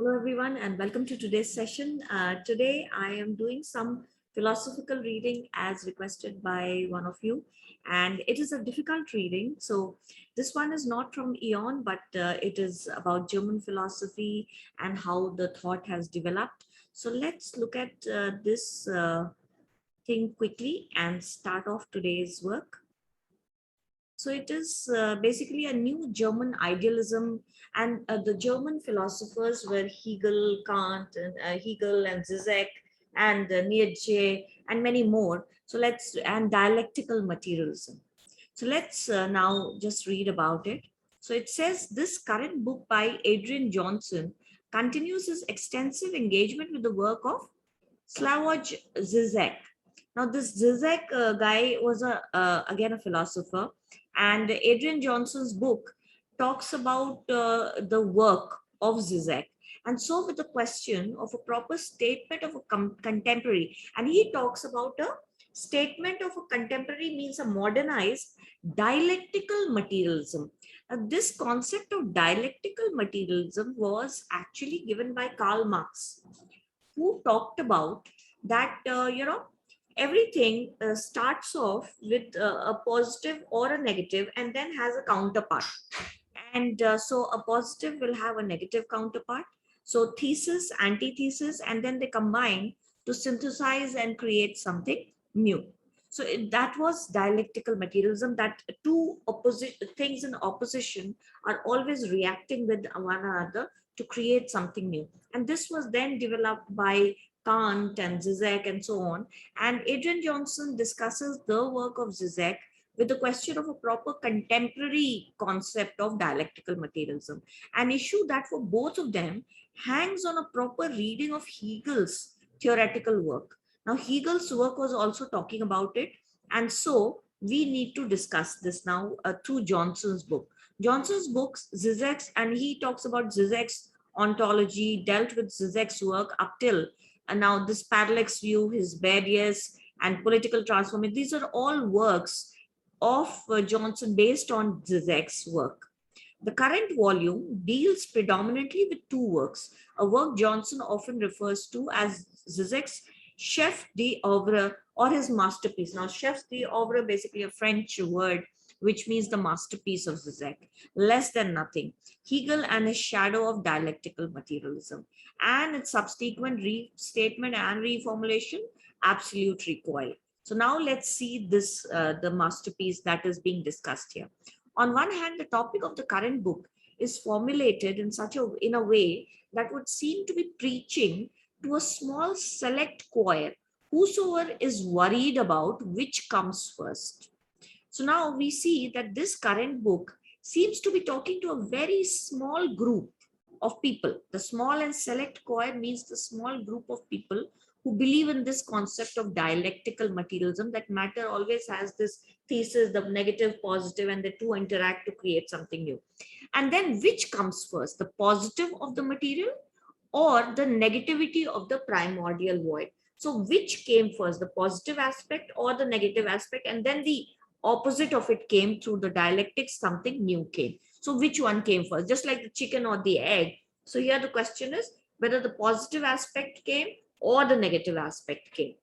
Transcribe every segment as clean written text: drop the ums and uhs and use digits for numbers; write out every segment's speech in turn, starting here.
Hello, everyone, and welcome to today's session. Today, I am doing some philosophical reading as requested by one of you, and it is a difficult reading. So, this one is not from Eon, but it is about German philosophy and how the thought has developed. So, let's look at this thing quickly and start off today's work. So it is basically a new German idealism, and the German philosophers were Hegel and Zizek and Nietzsche and many more. So and dialectical materialism. So let's now just read about it. So it says this current book by Adrian Johnson continues his extensive engagement with the work of Slavoj Zizek. Now, this Zizek guy was again a philosopher, and Adrian Johnson's book talks about the work of Zizek. And so, with the question of a proper statement of a contemporary, and he talks about a statement of a contemporary means a modernized dialectical materialism. Now, this concept of dialectical materialism was actually given by Karl Marx, who talked about that everything starts off with a positive or a negative and then has a counterpart, and so a positive will have a negative counterpart, so thesis, antithesis, and then they combine to synthesize and create something new. So that was dialectical materialism, that two opposite things in opposition are always reacting with one another to create something new. And this was then developed by Kant and Zizek and so on. And Adrian Johnson discusses the work of Zizek with the question of a proper contemporary concept of dialectical materialism, an issue that for both of them hangs on a proper reading of Hegel's theoretical work. Now, Hegel's work was also talking about it, and so we need to discuss this now through Johnson's book. Johnson's books, Zizek's, and he talks about Zizek's ontology, dealt with Zizek's work up till now this parallax view, his barriers, and political transformation. These are all works of Johnson based on Zizek's work. The current volume deals predominantly with two works, a work Johnson often refers to as Zizek's chef d'oeuvre or his masterpiece. Now, chef d'oeuvre, basically a French word which means the masterpiece of Zizek, less than nothing, Hegel and his shadow of dialectical materialism, and its subsequent restatement and reformulation, absolute recoil. So now let's see this, the masterpiece that is being discussed here. On one hand, the topic of the current book is formulated in a way that would seem to be preaching to a small select choir, whosoever is worried about which comes first. So now we see that this current book seems to be talking to a very small group of people. The small and select choir means the small group of people who believe in this concept of dialectical materialism, that matter always has this thesis, the negative, positive, and the two interact to create something new. And then which comes first, the positive of the material or the negativity of the primordial void? So which came first, the positive aspect or the negative aspect? And then the opposite of it came through the dialectics, something new came. So which one came first, just like the chicken or the egg? So here the question is whether the positive aspect came or the negative aspect came.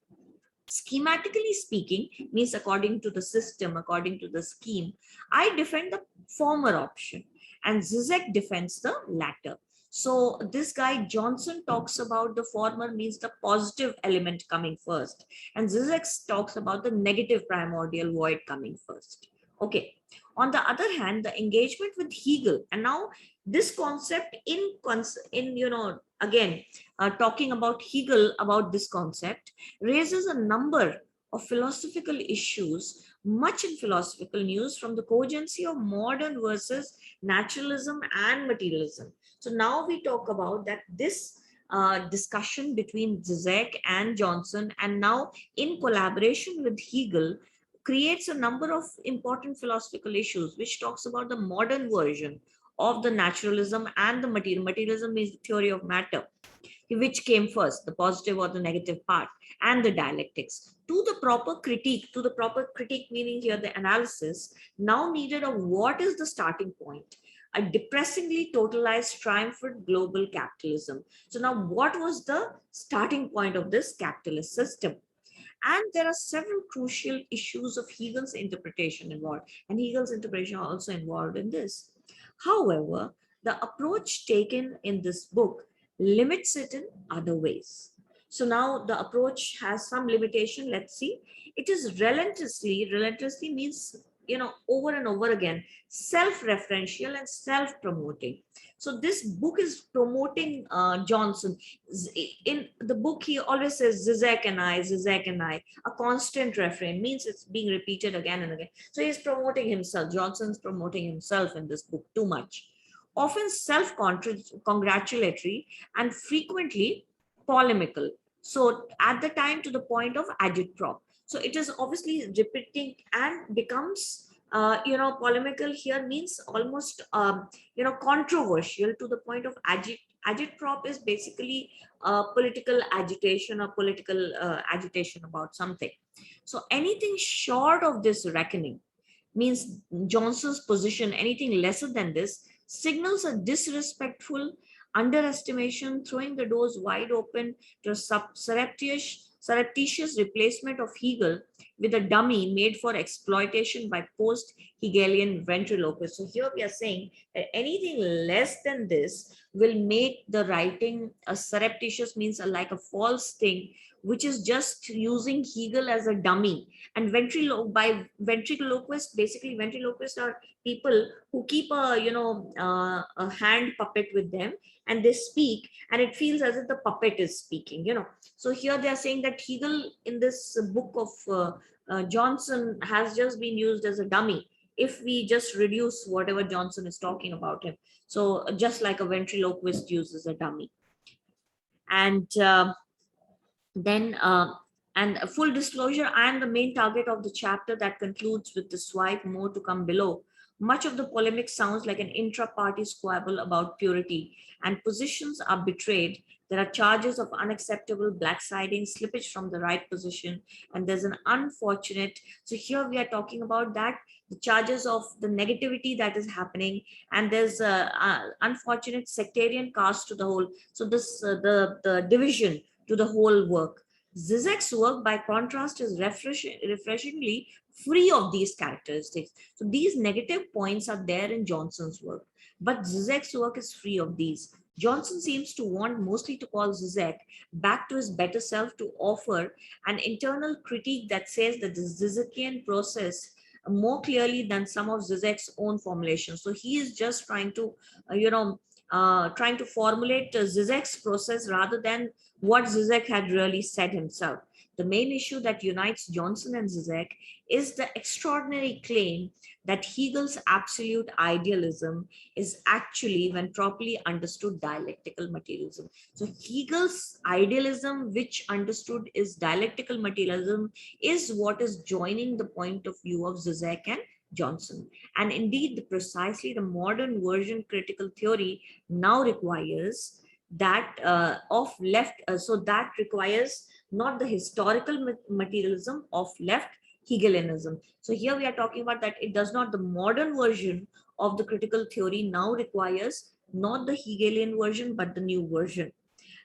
Schematically speaking, means according to the system, according to the scheme, I defend the former option and Zizek defends the latter. So this guy Johnson talks about the former means the positive element coming first, and Zizek talks about the negative primordial void coming first. Okay. On the other hand, the engagement with Hegel, and now this concept in again talking about Hegel about this concept raises a number of philosophical issues, much in philosophical news, from the cogency of modern versus naturalism and materialism. So now we talk about that this discussion between Zizek and Johnson, and now in collaboration with Hegel, creates a number of important philosophical issues, which talks about the modern version of the naturalism and the material. Materialism is the theory of matter, which came first, the positive or the negative part, and the dialectics. To the proper critique meaning here the analysis now needed of what is the starting point, a depressingly totalized triumphant global capitalism. So now what was the starting point of this capitalist system? And there are several crucial issues of Hegel's interpretation involved, and Hegel's interpretation are also involved in this. However, the approach taken in this book limits it in other ways. So now the approach has some limitation. Let's see. It is relentlessly means, over and over again, self-referential and self-promoting. So this book is promoting Johnson. In the book, he always says Zizek and I, a constant refrain means it's being repeated again and again. So he's promoting himself. Johnson's promoting himself in this book too much. Often self-congratulatory and frequently polemical. So at the time to the point of agitprop. So it is obviously repeating and becomes polemical here means almost controversial to the point of agitprop is basically political agitation or political agitation about something. So anything short of this reckoning means Johnson's position, anything lesser than this, signals a disrespectful underestimation, throwing the doors wide open to a surreptitious replacement of Hegel with a dummy made for exploitation by post-Hegelian ventriloquists. So here we are saying that anything less than this will make the writing a surreptitious, means like a false thing, which is just using Hegel as a dummy. And by ventriloquists, basically ventriloquists are people who keep a hand puppet with them, and they speak, and it feels as if the puppet is speaking. So here they are saying that Hegel in this book of Johnson has just been used as a dummy if we just reduce whatever Johnson is talking about him. So just like a ventriloquist uses a dummy. And then and a full disclosure, I am the main target of the chapter that concludes with the swipe, more to come below. Much of the polemic sounds like an intra-party squabble about purity, and positions are betrayed. There are charges of unacceptable blacksiding, slippage from the right position, and there's an unfortunate. So here we are talking about that, the charges of the negativity that is happening, and there's a unfortunate sectarian cast to the whole. So this the division to the whole work. Zizek's work, by contrast, is refreshingly free of these characteristics. So these negative points are there in Johnson's work, but Zizek's work is free of these. Johnson seems to want mostly to call Zizek back to his better self, to offer an internal critique that says that the Zizekian process more clearly than some of Zizek's own formulations. So he is just trying to, trying to formulate Zizek's process rather than what Zizek had really said himself. The main issue that unites Johnson and Zizek is the extraordinary claim that Hegel's absolute idealism is actually, when properly understood, dialectical materialism. So Hegel's idealism, which understood is dialectical materialism, is what is joining the point of view of Zizek and Johnson. And indeed, precisely the modern version critical theory now requires that of left, so that requires not the historical materialism of left Hegelianism. So here we are talking about that it does not, the modern version of the critical theory now requires not the Hegelian version, but the new version.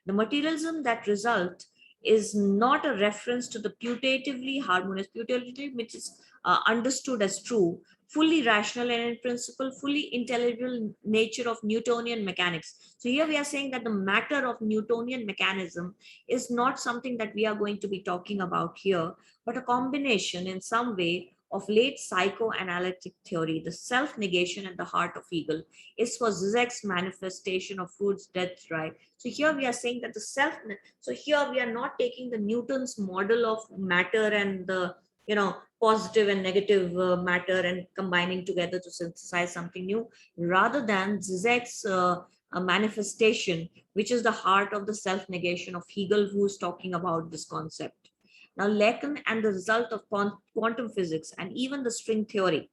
The materialism that result is not a reference to the putatively harmonious, putatively which is understood as true, fully rational, and in principle fully intelligible nature of Newtonian mechanics. So here we are saying that the matter of Newtonian mechanism is not something that we are going to be talking about here, but a combination in some way of late psychoanalytic theory. The self-negation at the heart of Hegel is for Zizek's manifestation of Freud's death drive. So here we are saying that the self, so here we are not taking the Newton's model of matter and the, positive and negative matter and combining together to synthesize something new, rather than Zizek's manifestation, which is the heart of the self-negation of Hegel, who is talking about this concept. Now, Lacan and the result of quantum physics and even the string theory.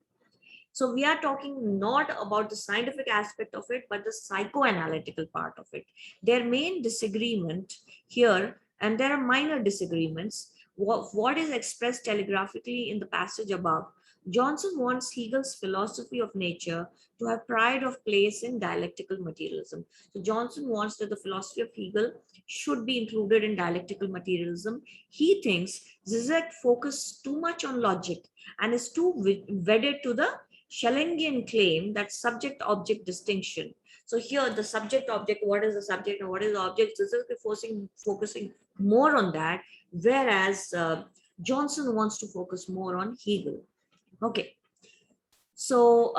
So we are talking not about the scientific aspect of it, but the psychoanalytical part of it. Their main disagreement here, and there are minor disagreements, what is expressed telegraphically in the passage above, Johnson wants Hegel's philosophy of nature to have pride of place in dialectical materialism. So Johnson wants that the philosophy of Hegel should be included in dialectical materialism. He thinks Zizek focused too much on logic and is too wedded to the Schellingian claim that subject-object distinction. So here the subject-object, what is the subject and what is the object? Zizek is focusing more on that, whereas Johnson wants to focus more on Hegel. Okay, so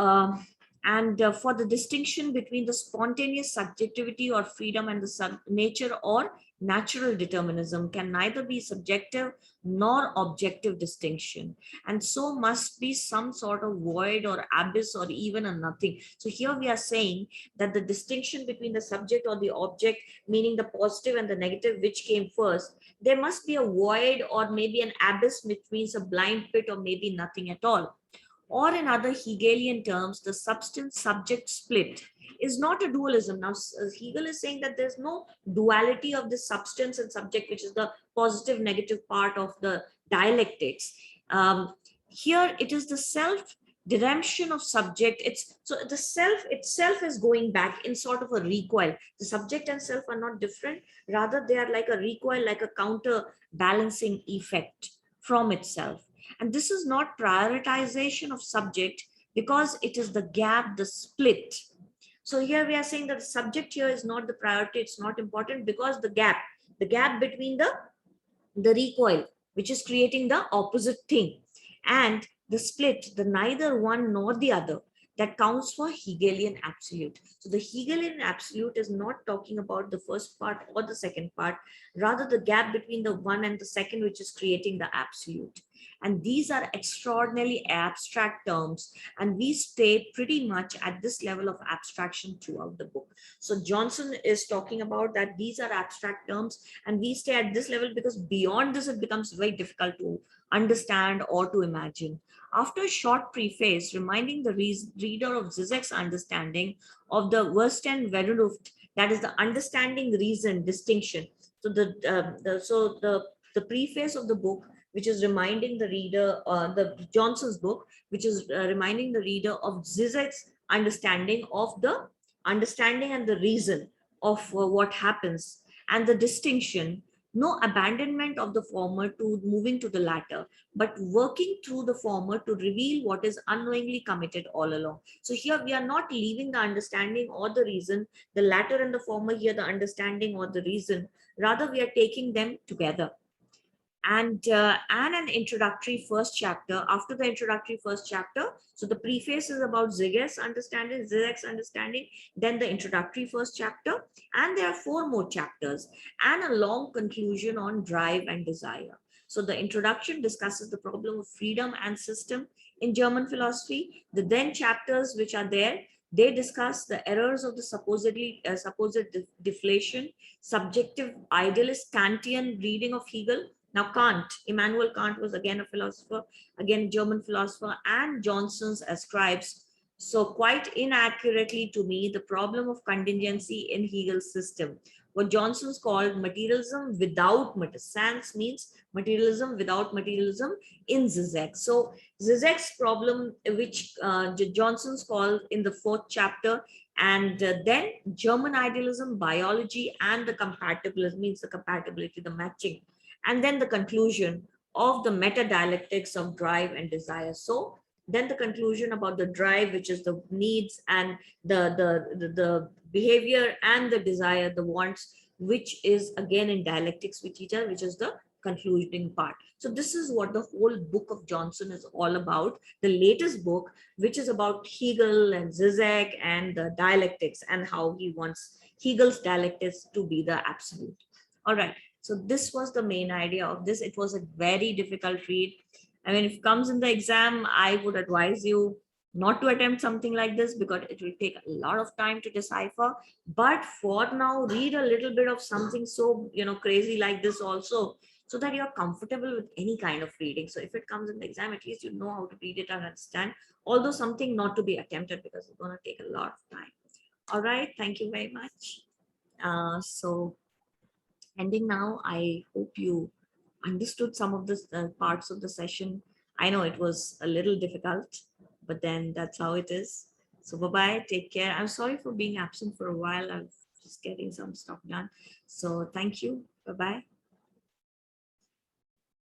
for the distinction between the spontaneous subjectivity or freedom and the nature or natural determinism can neither be subjective nor objective distinction, and so must be some sort of void or abyss or even a nothing. So here we are saying that the distinction between the subject or the object, meaning the positive and the negative, which came first, there must be a void or maybe an abyss, which means a blind pit or maybe nothing at all. Or in other Hegelian terms, the substance-subject split is not a dualism. Now, Hegel is saying that there's no duality of the substance and subject, which is the positive negative part of the dialectics. Here it is the self redemption of subject. It's so the self itself is going back in sort of a recoil. The subject and self are not different, rather they are like a recoil, like a counterbalancing effect from itself. And this is not prioritization of subject, because it is the gap, the split. So here we are saying that the subject here is not the priority, it's not important, because the gap between the recoil, which is creating the opposite thing, and the split, the neither one nor the other, that counts for Hegelian absolute. So the Hegelian absolute is not talking about the first part or the second part, rather the gap between the one and the second, which is creating the absolute. And these are extraordinarily abstract terms, and we stay pretty much at this level of abstraction throughout the book. So Johnson is talking about that these are abstract terms, and we stay at this level because beyond this it becomes very difficult to understand or to imagine. After a short preface reminding the reader of Zizek's understanding of the Verstehen-Vernunft, that is the understanding reason distinction. So the preface of the book, which is reminding the reader, the Johnson's book, which is reminding the reader of Zizek's understanding of the understanding and the reason of what happens, and the distinction, no abandonment of the former to moving to the latter, but working through the former to reveal what is unknowingly committed all along. So here we are not leaving the understanding or the reason, the latter and the former here, the understanding or the reason, rather we are taking them together. And an introductory first chapter. After the introductory first chapter, so the preface is about Zizek's understanding, then the introductory first chapter, and there are 4 more chapters, and a long conclusion on drive and desire. So the introduction discusses the problem of freedom and system in German philosophy. The then chapters which are there, they discuss the errors of the supposed deflation, subjective idealist Kantian reading of Hegel. Now, Immanuel Kant was again a philosopher, again German philosopher, and Johnson's ascribes, so quite inaccurately to me, the problem of contingency in Hegel's system. What Johnson's called materialism without Sands means materialism without materialism in Zizek. So Zizek's problem, which Johnson's called in the 4th chapter, and then German idealism, biology, and the compatibilism, means the compatibility, the matching, and then the conclusion of the meta dialectics of drive and desire. So then the conclusion about the drive, which is the needs, and the behavior, and the desire, the wants, which is again in dialectics with each other, which is the concluding part. So this is what the whole book of Johnson is all about. The latest book, which is about Hegel and Zizek and the dialectics, and how he wants Hegel's dialectics to be the absolute. All right. So this was the main idea of this. It was a very difficult read. I mean, if it comes in the exam, I would advise you not to attempt something like this, because it will take a lot of time to decipher. But for now, read a little bit of something so, crazy like this also, so that you're comfortable with any kind of reading. So if it comes in the exam, at least you know how to read it and understand, although something not to be attempted, because it's going to take a lot of time. All right. Thank you very much. So ending now, I hope you understood some of the parts of the session. I know it was a little difficult, but then that's how it is. So bye-bye, take care. I'm sorry for being absent for a while. I'm just getting some stuff done. So thank you. Bye-bye.